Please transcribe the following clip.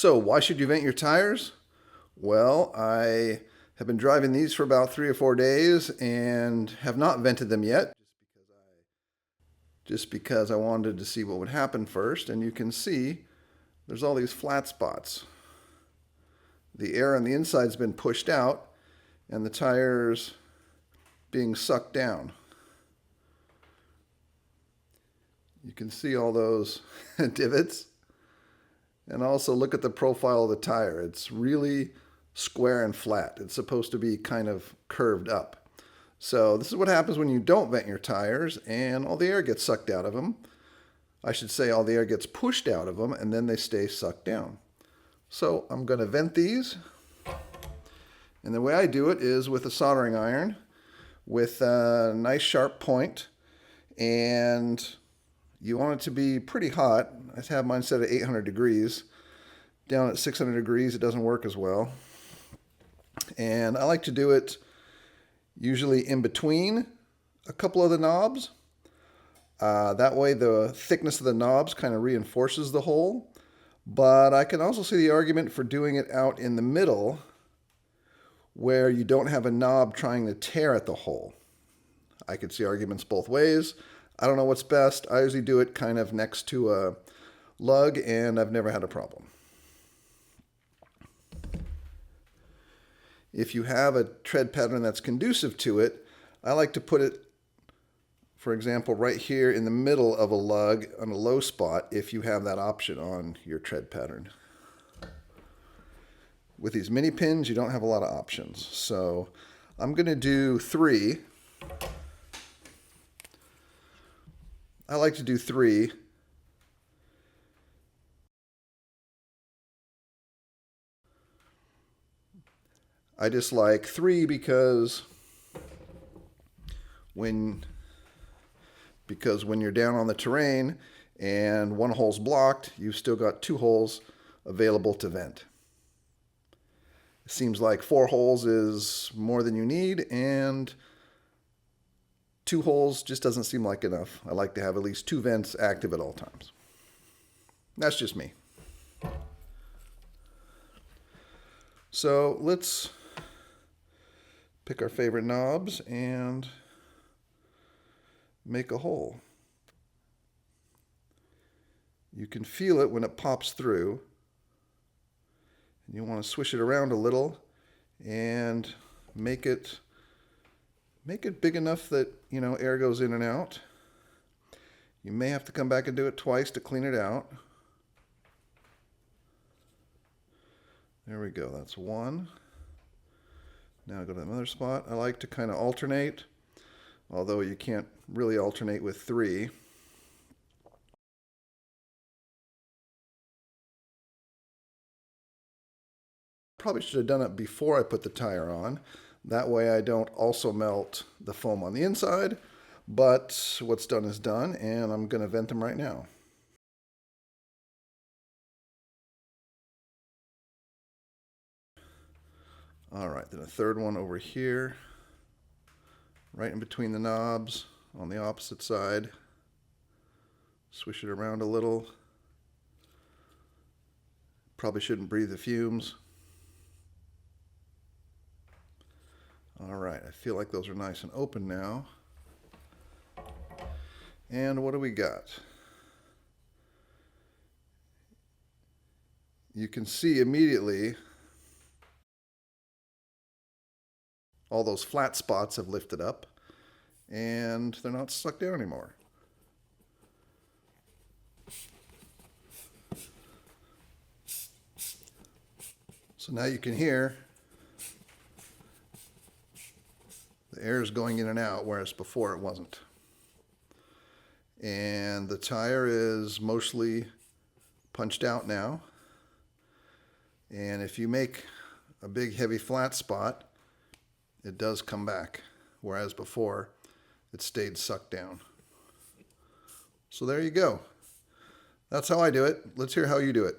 So why should you vent your tires? Well, I have been driving these for about 3 or 4 days and have not vented them yet, just because I wanted to see what would happen first. And you can see there's all these flat spots. The air on the inside's been pushed out and the tires being sucked down. You can see all those divots. And also look at the profile of the tire. It's really square and flat. It's supposed to be kind of curved up. So this is what happens when you don't vent your tires and all the air gets sucked out of them. I should say all the air gets pushed out of them and then they stay sucked down. So I'm going to vent these. And the way I do it is with a soldering iron with a nice sharp point, and you want it to be pretty hot. I have mine set at 800 degrees. Down at 600 degrees, it doesn't work as well. And I like to do it usually in between a couple of the knobs. That way the thickness of the knobs kind of reinforces the hole. But I can also see the argument for doing it out in the middle where you don't have a knob trying to tear at the hole. I could see arguments both ways. I don't know what's best. I usually do it kind of next to a lug, and I've never had a problem. If you have a tread pattern that's conducive to it, I like to put it, for example, right here in the middle of a lug on a low spot if you have that option on your tread pattern. With these mini pins, you don't have a lot of options. So I'm going to do 3. I like to do 3. I just like 3 because when you're down on the terrain and one hole's blocked, you've still got 2 holes available to vent. It seems like 4 holes is more than you need, and 2 holes just doesn't seem like enough. I like to have at least 2 vents active at all times. That's just me. So let's pick our favorite knobs and make a hole. You can feel it when it pops through. And you want to swish it around a little and make it big enough that, air goes in and out. You may have to come back and do it twice to clean it out. There we go, that's 1. Now go to another spot. I like to kind of alternate, although you can't really alternate with 3. Probably should have done it before I put the tire on. That way I don't also melt the foam on the inside, but what's done is done, and I'm going to vent them right now. All right, then a third one over here, right in between the knobs on the opposite side. Swish it around a little. Probably shouldn't breathe the fumes. All right, I feel like those are nice and open now. And what do we got? You can see immediately all those flat spots have lifted up and they're not stuck down anymore. So now you can hear the air is going in and out, whereas before it wasn't. And the tire is mostly punched out now. And if you make a big heavy flat spot, it does come back, whereas before it stayed sucked down. So there you go. That's how I do it. Let's hear how you do it.